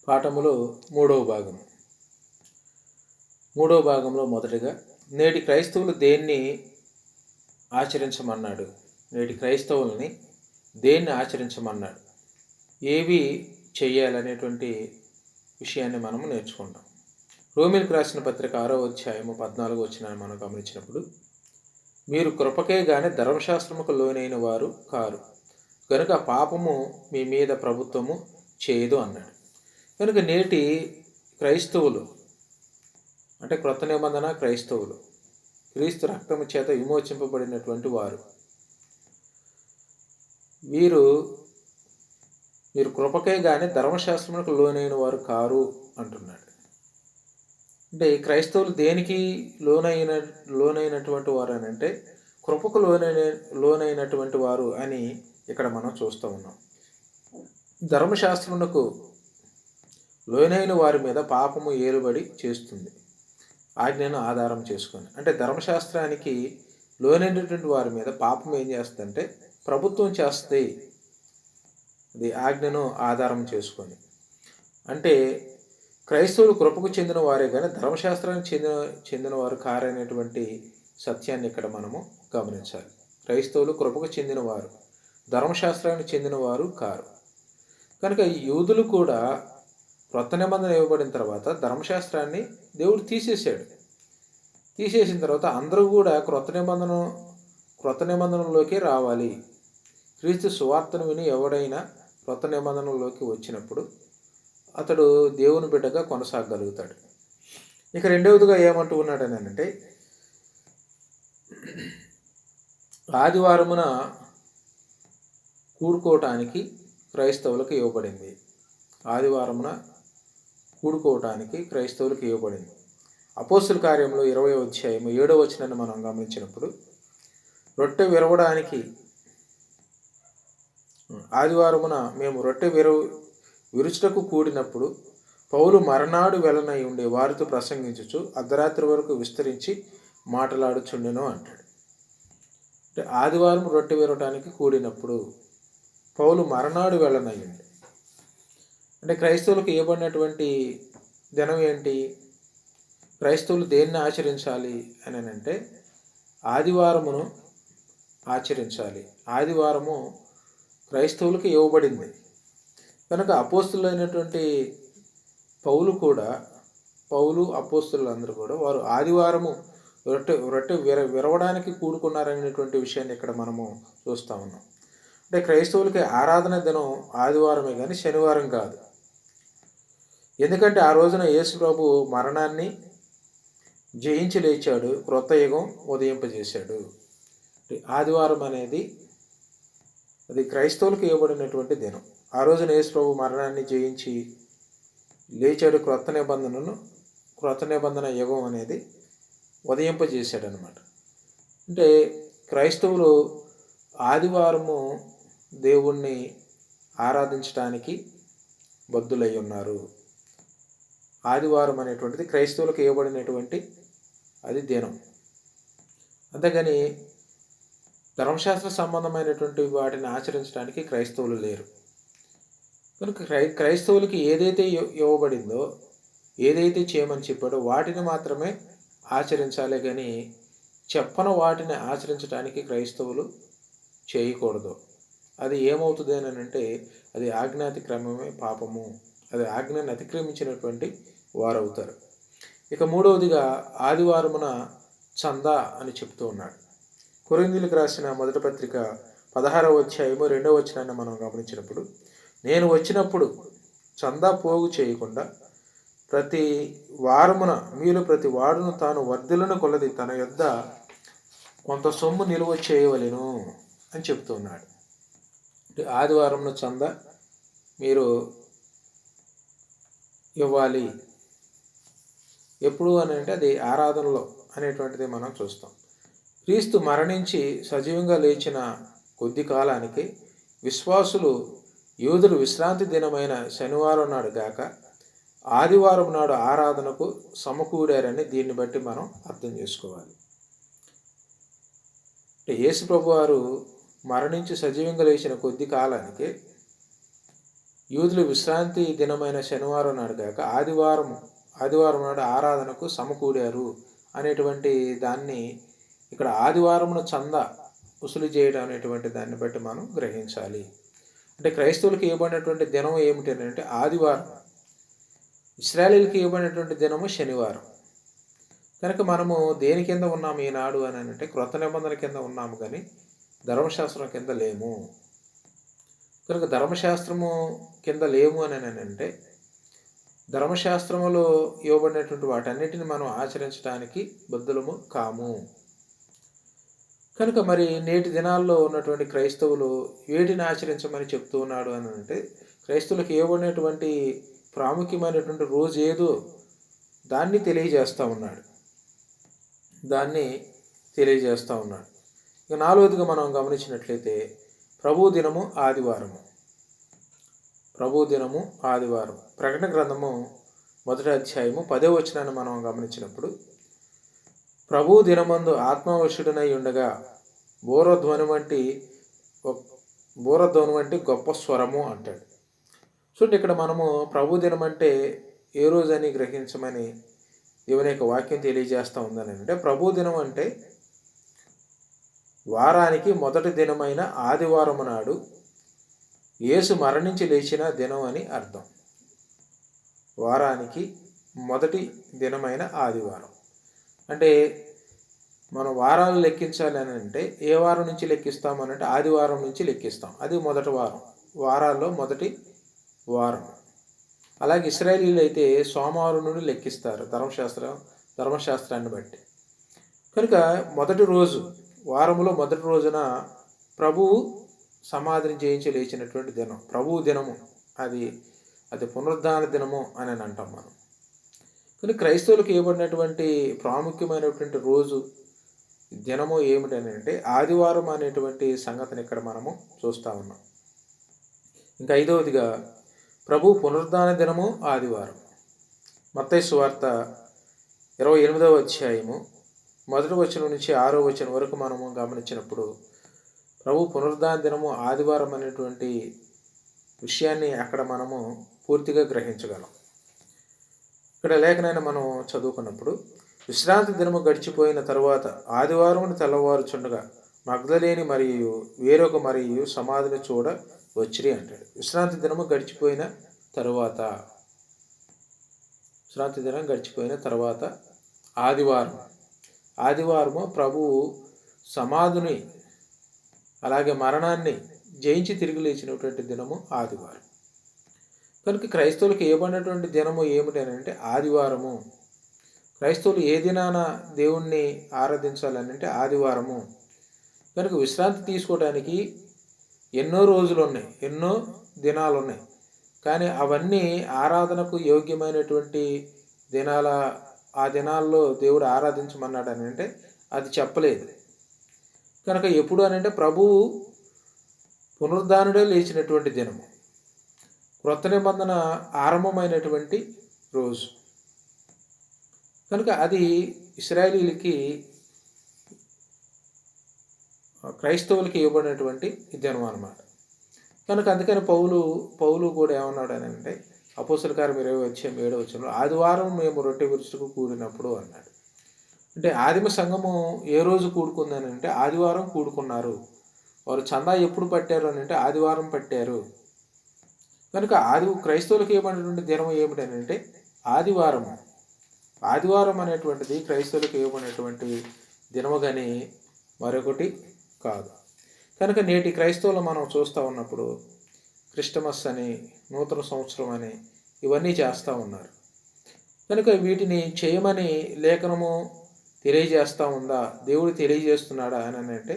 పాఠములో మూడవ భాగంలో మొదటగా నేటి క్రైస్తవులు దేన్ని ఆచరించమన్నాడు, నేటి క్రైస్తవుల్ని దేన్ని ఆచరించమన్నాడు, ఏవి చెయ్యాలనేటువంటి విషయాన్ని మనము నేర్చుకుంటాం. రోమీలకు రాసిన పత్రిక 6వ అధ్యాయము 14వ వచనాన్ని మనం గమనించినప్పుడు, మీరు కృపకే గాని ధర్మశాస్త్రముకు లోనైన వారు కారు కనుక పాపము మీ మీద ప్రభుత్వము చేయదు అన్నాడు. కనుక నేటి క్రైస్తవులు అంటే క్రొత్త నిబంధన క్రైస్తవులు, క్రీస్తు రక్తము చేత విమోచింపబడినటువంటి వారు, మీరు కృపకే గాని ధర్మశాస్త్రములకు లోనైన వారు కారు అంటున్నాడు. అంటే క్రైస్తవులు దేనికి లోనైనటువంటి వారు అని అంటే కృపకు లోనైనటువంటి వారు అని ఇక్కడ మనం చూస్తూ ఉన్నాం. ధర్మశాస్త్రమునకు లోనైన వారి మీద పాపము ఏలుబడి చేస్తుంది, ఆజ్ఞను ఆధారం చేసుకొని. అంటే ధర్మశాస్త్రానికి లోనైనటువంటి వారి మీద పాపం ఏం చేస్తుందంటే ప్రభుత్వం చేస్తుంది, అది ఆజ్ఞను ఆధారం చేసుకొని. అంటే క్రైస్తవులు కృపకు చెందిన వారే కానీ ధర్మశాస్త్రానికి చెందిన వారు కారనేటువంటి సత్యాన్ని ఇక్కడ మనము గమనించాలి. క్రైస్తవులు కృపకు చెందినవారు, ధర్మశాస్త్రానికి చెందినవారు కారు. కనుక ఈ యూదులు కూడా క్రొత్త నిబంధన ఇవ్వబడిన తర్వాత ధర్మశాస్త్రాన్ని దేవుడు తీసేసిన తర్వాత అందరూ కూడా క్రొత్త నిబంధనలోకి రావాలి. క్రీస్తు సువార్తను విని ఎవడైనా క్రొత్త నిబంధనలోకి వచ్చినప్పుడు అతడు దేవుని బిడ్డగా కొనసాగగలుగుతాడు. ఇక రెండవదిగా ఏమంటూ ఉన్నాడని అంటే, ఆదివారమున కూడుకోవటానికి క్రైస్తవులకు ఇవ్వబడింది. ఆదివారమున కూడుకోవటానికి క్రైస్తవులకు ఇవ్వబడింది. అపోస్తుల కార్యంలో 20వ అధ్యాయము 7వ వచనాన్ని మనం గమనించినప్పుడు, రొట్టె విరవడానికి ఆదివారమున మేము రొట్టె విరుచుటకు కూడినప్పుడు పౌలు మరనాడు వెలనై ఉండే వారితో ప్రసంగించుచు అర్ధరాత్రి వరకు విస్తరించి మాట్లాడుచుండెను అంటాడు. అంటే ఆదివారం రొట్టె విరవటానికి కూడినప్పుడు పౌలు మరనాడు వెలనై ఉండే, అంటే క్రైస్తవులకు ఇవ్వబడినటువంటి దినం ఏంటి? క్రైస్తవులు దేన్ని ఆచరించాలి అని అంటే ఆదివారమును ఆచరించాలి. ఆదివారము క్రైస్తవులకు ఇవ్వబడింది. కనుక అపోస్తులైనటువంటి పౌలు అపోస్తులందరూ కూడా వారు ఆదివారము రొట్టె విరవడానికి కూడుకున్నారనేటువంటి విషయాన్ని ఇక్కడ మనము చూస్తూ ఉన్నాం. అంటే క్రైస్తవులకి ఆరాధన దినం ఆదివారమే కానీ శనివారం కాదు. ఎందుకంటే ఆ రోజున యేసు ప్రభు మరణాన్ని జయించి లేచాడు, క్రొత్త యుగం ఉదయింపజేశాడు. ఆదివారం అనేది అది క్రైస్తవులకు ఇవ్వబడినటువంటి దినం. ఆ రోజున యేసు ప్రభు మరణాన్ని జయించి లేచాడు, క్రొత్త నిబంధన యుగం అనేది ఉదయింపజేశాడు అనమాట. అంటే క్రైస్తవులు ఆదివారము దేవుణ్ణి ఆరాధించడానికి బద్ధులై ఉన్నారు. ఆదివారం అనేటువంటిది క్రైస్తవులకు ఇవ్వబడినటువంటి అది దినం. అంతేగాని ధర్మశాస్త్ర సంబంధమైనటువంటి వాటిని ఆచరించడానికి క్రైస్తవులు లేరు. కనుక క్రైస్తవులకి ఏదైతే ఇవ్వబడిందో, ఏదైతే చేయమని చెప్పాడో వాటిని మాత్రమే ఆచరించాలి కానీ చెప్పని వాటిని ఆచరించడానికి క్రైస్తవులు చేయకూడదు. అది ఏమవుతుంది అని అంటే అది ఆజ్ఞాతిక్రమమే పాపము, అది ఆజ్ఞను అతిక్రమించినటువంటి వారు అవుతారు. ఇక మూడవదిగా ఆదివారమున చందా అని చెప్తూ ఉన్నాడు. కొరింథీయులకు రాసిన మొదటి పత్రిక 16వ అధ్యాయము 2వ వచనాన్ని మనం గమనించినప్పుడు, నేను వచ్చినప్పుడు చందా పోగు చేయకుండా ప్రతి వారమున మీలో ప్రతి వాడును తాను వర్ధిల్లును కొలది తన యొద్ద కొంత సొమ్ము నిలువ చేయవలెను అని చెప్తున్నాడు. ఆదివారంలో చందా మీరు ఇవ్వాలి. ఎప్పుడు అని అంటే అది ఆరాధనలో అనేటువంటిది మనం చూస్తాం. క్రీస్తు మరణించి సజీవంగా లేచిన కొద్ది కాలానికి విశ్వాసులు యూదులు విశ్రాంతి దినమైన శనివారం నాడు గాక ఆదివారం నాడు ఆరాధనకు సమకూడారని దీన్ని బట్టి మనం అర్థం చేసుకోవాలి. యేసు ప్రభు వారు మరణించి సజీవంగా లేచిన కొద్ది కాలానికి యూదులు విశ్రాంతి దినమైన శనివారం నాడు కాక ఆదివారం నాడు ఆరాధనకు సమకూడారు అనేటువంటి దాన్ని ఇక్కడ ఆదివారమున చందా వసూలు చేయడం అనేటువంటి దాన్ని బట్టి మనం గ్రహించాలి. అంటే క్రైస్తవులకు ఇవ్వబడినటువంటి దినం ఏమిటి అంటే ఆదివారం, ఇశ్రాయేలీయులకు ఇవ్వబడినటువంటి దినము శనివారం. కనుక మనము దేని కింద ఉన్నాము ఈనాడు అని అంటే క్రొత్త నిబంధన కింద ఉన్నాము, కానీ ధర్మశాస్త్రం కింద లేము. కనుక ధర్మశాస్త్రము కింద లేము అని అంటే ధర్మశాస్త్రములో ఇవ్వబడినటువంటి వాటన్నిటిని మనం ఆచరించడానికి బద్ధులము కాము. కనుక మరి నేటి దినాల్లో ఉన్నటువంటి క్రైస్తవులు వేటిని ఆచరించమని చెప్తూ ఉన్నాడు అని అంటే క్రైస్తవులకు ఇవ్వబడినటువంటి ప్రాముఖ్యమైనటువంటి రోజు ఏదో దాన్ని తెలియజేస్తూ ఉన్నాడు. ఇక నాలుగోదిగా మనం గమనించినట్లయితే ప్రభు దినము ఆదివారం. ప్రకటన గ్రంథము 1వ అధ్యాయము 10వ వచనాన్ని మనం గమనించినప్పుడు ప్రభు దినమందు ఆత్మవశుడనై ఉండగా బోరధ్వని వంటి గొప్ప స్వరము అంటాడు. చూడండి, ఇక్కడ మనము ప్రభు దినం అంటే ఏ రోజని గ్రహించమని దేవుని యొక్క వాక్యం తెలియజేస్తూ ఉందని అంటే ప్రభు దినం అంటే వారానికి మొదటి దినమైన ఆదివారం నాడు యేసు మరణించి లేచిన దినం అని అర్థం. వారానికి మొదటి దినమైన ఆదివారం అంటే మనం వారాలు లెక్కించాలి అని అంటే ఏ వారం నుంచి లెక్కిస్తామనంటే ఆదివారం నుంచి లెక్కిస్తాం. అది మొదటి వారం, వారాల్లో మొదటి వారం. అలాగే ఇశ్రాయేలీయులు అయితే సోమవారం నుండి లెక్కిస్తారు ధర్మశాస్త్రాన్ని బట్టి. కనుక మొదటి రోజు, వారంలో మొదటి రోజున ప్రభువు సమాధిని జయించి లేచినటువంటి దినం ప్రభువు దినము. అది పునరుద్ధాన దినము అని అంటాం మనం. కానీ క్రైస్తవులకు ఇవ్వబడినటువంటి ప్రాముఖ్యమైనటువంటి రోజు దినము ఏమిటని అంటే ఆదివారం అనేటువంటి సంగతిని ఇక్కడ మనము చూస్తూ ఉన్నాం. ఇంకా ఐదవదిగా ప్రభు పునరుద్ధాన దినము ఆదివారం. మత్తయి సువార్త 28వ అధ్యాయము 1వ వచనం నుంచి 6వ వచనం వరకు మనము గమనించినప్పుడు ప్రభు పునరుద్ధాన దినము ఆదివారం అనేటువంటి విషయాన్ని అక్కడ మనము పూర్తిగా గ్రహించగలం. ఇక్కడ లేఖనాన్ని మనం చదువుకున్నప్పుడు విశ్రాంతి దినము గడిచిపోయిన తరువాత ఆదివారమును తెల్లవారుచుండగా మగ్దలేని మరియు వేరొక మరియు సమాధిని చూడ వచ్చిరి అంటాడు. విశ్రాంతి దినం గడిచిపోయిన తర్వాత ఆదివారము ప్రభువు సమాధిని అలాగే మరణాన్ని జయించి తిరిగి లేచినటువంటి దినము ఆదివారం. కనుక క్రైస్తవులకు ఇవ్వబడినటువంటి దినము ఏమిటి అని అంటే ఆదివారము. క్రైస్తవులు ఏ దినాన దేవుణ్ణి ఆరాధించాలని అంటే ఆదివారము. కనుక విశ్రాంతి తీసుకోవడానికి ఎన్నో రోజులు ఉన్నాయి, ఎన్నో దినాలు ఉన్నాయి, కానీ అవన్నీ ఆరాధనకు యోగ్యమైనటువంటి ఆ దినాల్లో దేవుడు ఆరాధించమన్నాడు అని అంటే అది చెప్పలేదు. కనుక ఎప్పుడు అని అంటే ప్రభువు పునరుద్ధానుడే లేచినటువంటి దినము, క్రొత్త నిబంధన ఆరంభమైనటువంటి రోజు. కనుక అది ఇశ్రాయేలీయులకి క్రైస్తవులకి ఇవ్వబడినటువంటి దినం అన్నమాట. కనుక అందుకని పౌలు కూడా ఏమన్నాడు అని అంటే అపోస్తల కార్యం 20వ అధ్యాయం ఆదివారం మేము రొట్టె విరుచుకు కూడినప్పుడు అన్నాడు. అంటే ఆదిమ సంఘము ఏ రోజు కూడుకుందని అంటే ఆదివారం కూడుకున్నారు. వారు చందా ఎప్పుడు పట్టారు అని అంటే ఆదివారం పట్టారు. కనుక క్రైస్తవులకు ఇవ్వబడినటువంటి దినం ఏమిటని అంటే ఆదివారం అనేటువంటిది క్రైస్తవులకు ఇవ్వబడినటువంటి దినము కానీ మరొకటి కాదు. కనుక నేటి క్రైస్తవులు మనం చూస్తూ ఉన్నప్పుడు క్రిస్టమస్ అని, నూతన సంవత్సరం అని ఇవన్నీ చేస్తూ ఉన్నారు. కనుక వీటిని చేయమని లేఖనము తెలియజేస్తూ ఉందా, దేవుడు తెలియజేస్తున్నాడా అని అంటే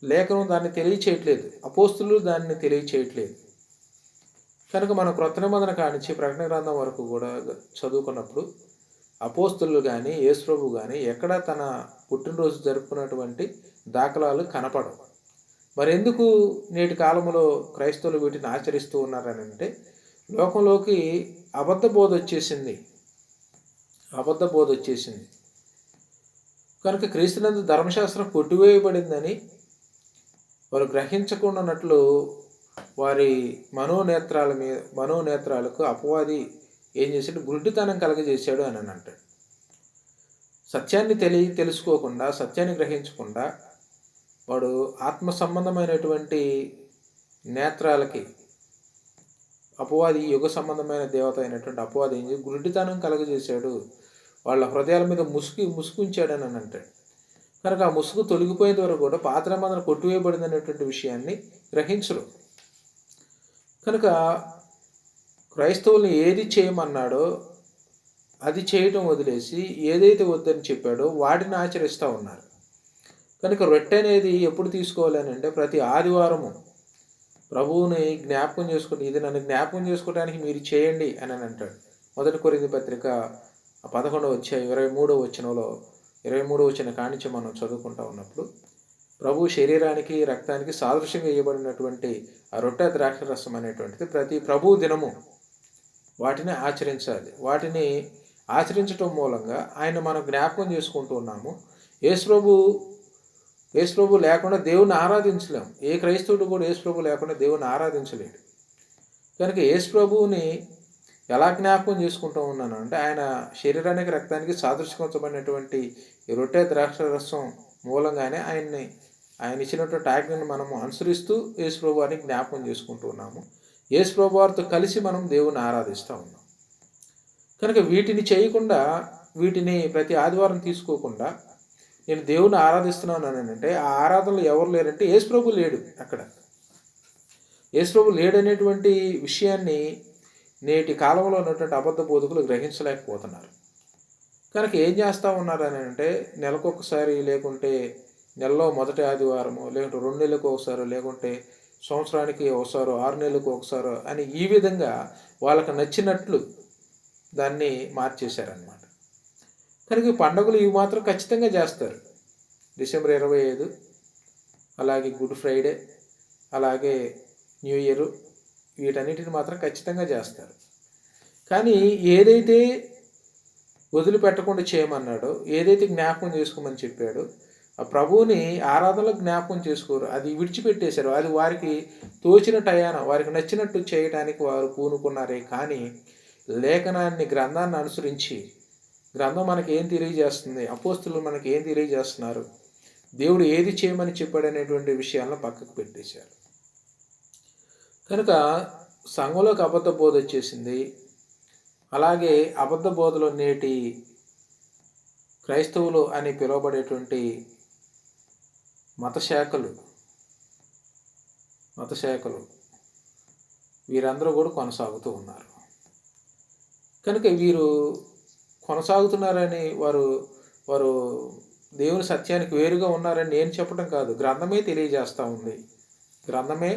లేఖనం దాన్ని తెలియచేయట్లేదు, అపోస్తులు దాన్ని తెలియచేయట్లేదు. కనుక మనం క్రొత్త నిబంధన కానించి ప్రకటన గ్రంథం వరకు కూడా చదువుకున్నప్పుడు అపోస్తులు కానీ యేసుప్రభు కానీ ఎక్కడ తన పుట్టినరోజు జరుపుకున్నటువంటి దాఖలాలు కనపడవు. మరి ఎందుకు నేటి కాలంలో క్రైస్తవులు వీటిని ఆచరిస్తూ ఉన్నారని అంటే లోకంలోకి అబద్ధ బోధ వచ్చేసింది. కనుక క్రీస్తునందు ధర్మశాస్త్రం కొట్టివేయబడిందని వారు గ్రహించకుండానట్లు వారి మనోనేత్రాలకు అపవాది ఏం చేశాడు, గుడ్డితనం కలగజేశాడు అని అంటాడు. సత్యాన్ని తెలుసుకోకుండా, సత్యాన్ని గ్రహించకుండా వాడు ఆత్మ సంబంధమైనటువంటి నేత్రాలకి అపవాది, యుగ సంబంధమైన దేవత అయినటువంటి అపవాది ఏం చేసి గుడ్డితనం కలగజేశాడు, వాళ్ళ హృదయాల మీద ముసుగుంచాడని అని అంటాడు. కనుక ఆ ముసుగు తొలగిపోయేంత వరకు కూడా పాత నిబంధన కొట్టివేయబడింది అనేటువంటి విషయాన్ని గ్రహించరు. కనుక క్రైస్తవుల్ని ఏది చేయమన్నాడో అది చేయటం వదిలేసి ఏదైతే వద్దని చెప్పాడో వాటిని ఆచరిస్తూ ఉన్నారు. కనుక రొట్టె అనేది ఎప్పుడు తీసుకోవాలని అంటే ప్రతి ఆదివారము ప్రభువుని జ్ఞాపకం చేసుకుని, ఇది నన్ను జ్ఞాపకం చేసుకోవడానికి మీరు చేయండి అని అంటాడు. 1 కొరింథీ పత్రిక 11వ అధ్యాయం 23వ వచనంలో 23వ వచనం కానించి మనం చదువుకుంటూ ఉన్నప్పుడు ప్రభు శరీరానికి రక్తానికి సాదృశ్యంగా వేయబడినటువంటి ఆ రొట్టె ద్రాక్ష రసం అనేటువంటిది ప్రతి ప్రభు దినము వాటిని ఆచరించాలి. వాటిని ఆచరించటం మూలంగా ఆయన మనం జ్ఞాపకం చేసుకుంటూ ఉన్నాము. యేసుప్రభు లేకుండా దేవుని ఆరాధించలేము. ఏ క్రైస్తవుడు కూడా యేసుప్రభు లేకుండా దేవుని ఆరాధించలేడు. కనుక యేసుప్రభువుని ఎలా జ్ఞాపకం చేసుకుంటూ ఉన్నాను అంటే ఆయన శరీరానికి రక్తానికి సాదృశ్యమైనటువంటి ఈ రొట్టె ద్రాక్ష రసం మూలంగానే ఆయన ఇచ్చినటువంటి ఆజ్ఞను మనము అనుసరిస్తూ యేసుప్రభు వారిని జ్ఞాపకం చేసుకుంటూ ఉన్నాము. యేసుప్రభు వారితో కలిసి మనం దేవుని ఆరాధిస్తూ ఉన్నాం. కనుక వీటిని చేయకుండా, వీటిని ప్రతి ఆదివారం తీసుకోకుండా నేను దేవుని ఆరాధిస్తున్నాను అని అంటే ఆ ఆరాధనలో ఎవరు లేరంటే యేసుప్రభు లేడు. అక్కడ యేసుప్రభు లేడనేటువంటి విషయాన్ని నేటి కాలంలో ఉన్నటువంటి అబద్ధ బోధకులు గ్రహించలేకపోతున్నారు. కనుక ఏం చేస్తూ ఉన్నారు అని అంటే నెలకొకసారి, లేకుంటే నెలలో మొదటి ఆదివారము, లేకుంటే 2 నెలలకు ఒకసారి, లేకుంటే సంవత్సరానికి ఒకసారి, 6 నెలలకు ఒకసారి అని ఈ విధంగా వాళ్ళకు నచ్చినట్లు దాన్ని మార్చేశారనమాట. కనుక ఈ పండుగలు ఇవి మాత్రం ఖచ్చితంగా చేస్తారు. డిసెంబర్ 25, అలాగే గుడ్ ఫ్రైడే, అలాగే న్యూ ఇయర్, వీటన్నిటిని మాత్రం ఖచ్చితంగా చేస్తారు. కానీ ఏదైతే వదిలిపెట్టకుండా చేయమన్నాడో, ఏదైతే జ్ఞాపకం చేసుకోమని చెప్పాడో ఆ ప్రభువుని ఆరాధనలో జ్ఞాపకం చేసుకోరు. అది విడిచిపెట్టేశారు. అది వారికి తోచిన టయాన వారికి నచ్చినట్టు చేయడానికి వారు పూనుకున్నారే కానీ లేఖనాన్ని, గ్రంథాన్ని అనుసరించి గ్రంథం మనకి ఏం తెలియజేస్తుంది, అపోస్తులు మనకి ఏం తెలియజేస్తున్నారు, దేవుడు ఏది చేయమని చెప్పాడనేటువంటి విషయాలను పక్కకు పెట్టేశారు. కనుక సంఘంలోకి అబద్ధ బోధ వచ్చేసింది. అలాగే అబద్ధ బోధలో నేటి క్రైస్తవులు అని పిలువబడేటువంటి మత శాఖలు వీరందరూ కూడా కొనసాగుతూ ఉన్నారు. కనుక వీరు కొనసాగుతున్నారని వారు దేవుని సత్యానికి వేరుగా ఉన్నారని నేను చెప్పడం కాదు, గ్రంథమే తెలియజేస్తూ ఉంది. గ్రంథమే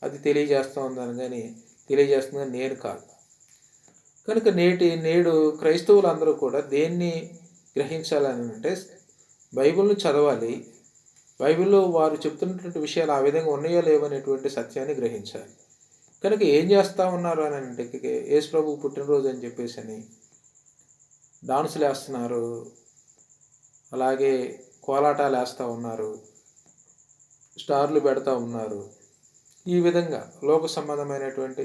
అది తెలియజేస్తూ ఉందని కానీ తెలియజేస్తుందని నేను కాదు. కనుక నేడు క్రైస్తవులందరూ కూడా దేన్ని గ్రహించాలని అంటే బైబిల్ను చదవాలి. బైబిల్లో వారు చెప్తున్నటువంటి విషయాలు ఆ విధంగా ఉన్నాయో లేవనేటువంటి సత్యాన్ని గ్రహించాలి. కనుక ఏం చేస్తూ ఉన్నారు అని అంటే యేసుప్రభు పుట్టినరోజు అని చెప్పేసి అని డాన్సులు వేస్తున్నారు, అలాగే కోలాటాలు వేస్తూ ఉన్నారు, స్టార్లు పెడతా ఉన్నారు. ఈ విధంగా లోక సంబంధమైనటువంటి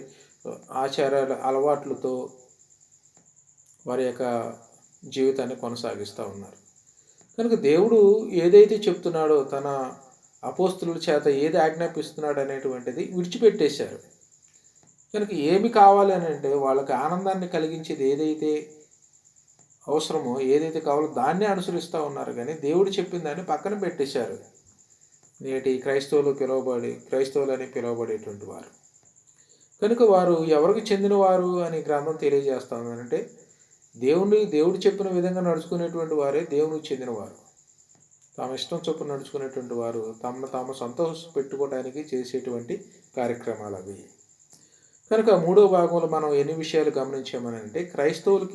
ఆచారాల అలవాట్లతో వారి యొక్క జీవితాన్ని కొనసాగిస్తూ ఉన్నారు. కనుక దేవుడు ఏదైతే చెప్తున్నాడో, తన అపోస్తుల చేత ఏది ఆజ్ఞాపిస్తున్నాడు అనేటువంటిది విడిచిపెట్టేశారు. కనుక ఏమి కావాలి అని అంటే వాళ్ళకి ఆనందాన్ని కలిగించేది ఏదైతే అవసరమో, ఏదైతే కావాలో దాన్నే అనుసరిస్తూ ఉన్నారు. కానీ దేవుడు చెప్పిన దాన్ని పక్కన పెట్టేశారు నేటి క్రైస్తవులు అని పిలువబడేటువంటి వారు. కనుక వారు ఎవరికి చెందినవారు అని గ్రంథం తెలియజేస్తా ఉందంటే దేవుడు చెప్పిన విధంగా నడుచుకునేటువంటి వారే దేవునికి చెందినవారు. తమ ఇష్టం చొప్పున నడుచుకునేటువంటి వారు తమను తాము సంతోష పెట్టుకోవడానికి చేసేటువంటి కార్యక్రమాలు అవి. కనుక 3వ భాగంలో మనం ఎన్ని విషయాలు గమనించామని అంటే క్రైస్తవులు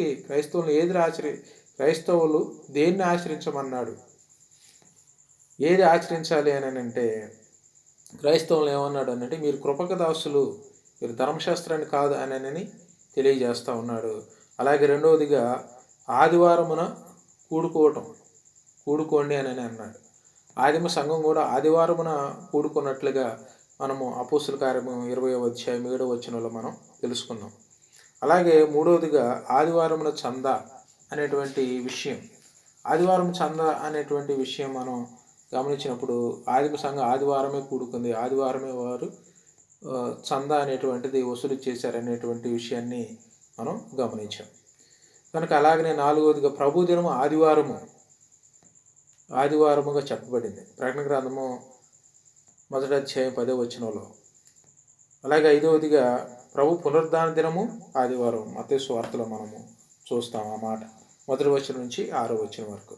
దేన్ని ఆచరించమన్నాడు, ఏది ఆచరించాలి అని అంటే క్రైస్తవులు ఏమన్నాడు అనంటే మీరు కృపకు దాసులు, మీరు ధర్మశాస్త్రాన్ని కాదు అని తెలియజేస్తూ ఉన్నాడు. అలాగే రెండవదిగా ఆదివారమున కూడుకోండి అని అన్నాడు. ఆదిమ సంఘం కూడా ఆదివారమున కూడుకున్నట్లుగా మనము అపోస్తుల కార్యము 20వ అధ్యాయం 7వ వచనంలో మనం తెలుసుకున్నాం. అలాగే మూడవదిగా ఆదివారమున చందా అనేటువంటి విషయం. ఆదివారం చందా అనేటువంటి విషయం మనం గమనించినప్పుడు ఆదిమ సంఘం ఆదివారమే కూడుకుంది, ఆదివారమే వారు చందా అనేటువంటిది వసూలు చేశారనేటువంటి విషయాన్ని మనం గమనించాం. కనుక అలాగనే నాలుగవదిగా ప్రభు దినము ఆదివారముగా చెప్పబడింది ప్రకటన గ్రంథము 1వ అధ్యాయం 10వ వచనంలో. అలాగే ఐదవదిగా ప్రభు పునరుద్ధాన దినము ఆదివారం మత్తయి సువార్తలో మనము చూస్తాం ఆ మాట 1వ వచనం నుంచి 6వ వచనం వరకు.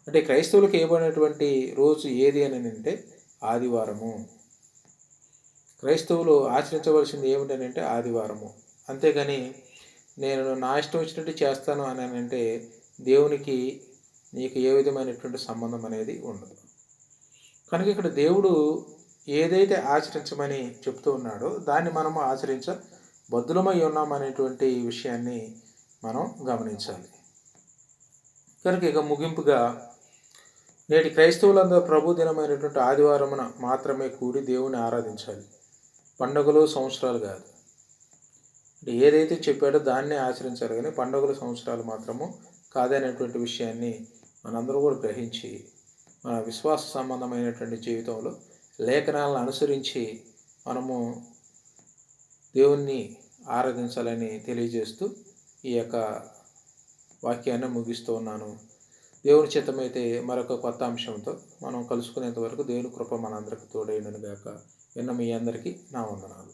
అంటే క్రైస్తవులకు ఇవ్వబడినటువంటి రోజు ఏది అని అంటే ఆదివారము. క్రైస్తవులు ఆచరించవలసింది ఏమిటనంటే ఆదివారము. అంతేగాని నేను నా ఇష్టం వచ్చినట్టు చేస్తాను అని అంటే దేవునికి నీకు ఏ విధమైనటువంటి సంబంధం అనేది ఉండదు. కనుక ఇక్కడ దేవుడు ఏదైతే ఆచరించమని చెప్తూ ఉన్నాడో దాన్ని మనము బద్దులమై ఉన్నామనేటువంటి విషయాన్ని మనం గమనించాలి. కనుక ఇక ముగింపుగా నేటి క్రైస్తవులందరూ ప్రభు దినమైనటువంటి ఆదివారమున మాత్రమే కూడి దేవుని ఆరాధించాలి, పండుగలు సంవత్సరాలు కాదు. అంటే ఏదైతే చెప్పాడో దాన్నే ఆచరించాలి, కానీ పండుగలు సంవత్సరాలు మాత్రము కాదనేటువంటి విషయాన్ని మనందరూ కూడా గ్రహించి మన విశ్వాస సంబంధమైనటువంటి జీవితంలో లేఖనాలను అనుసరించి మనము దేవుణ్ణి ఆరాధించాలని తెలియజేస్తూ ఈ యొక్క వాక్యాన్ని ముగిస్తూ ఉన్నాను. దేవుని చిత్తమైతే మరొక కొత్త అంశంతో మనం కలుసుకునేంత వరకు దేవుని కృప మనందరికీ తోడైనను గాక. విన్న మీ అందరికీ నా వందనాలు.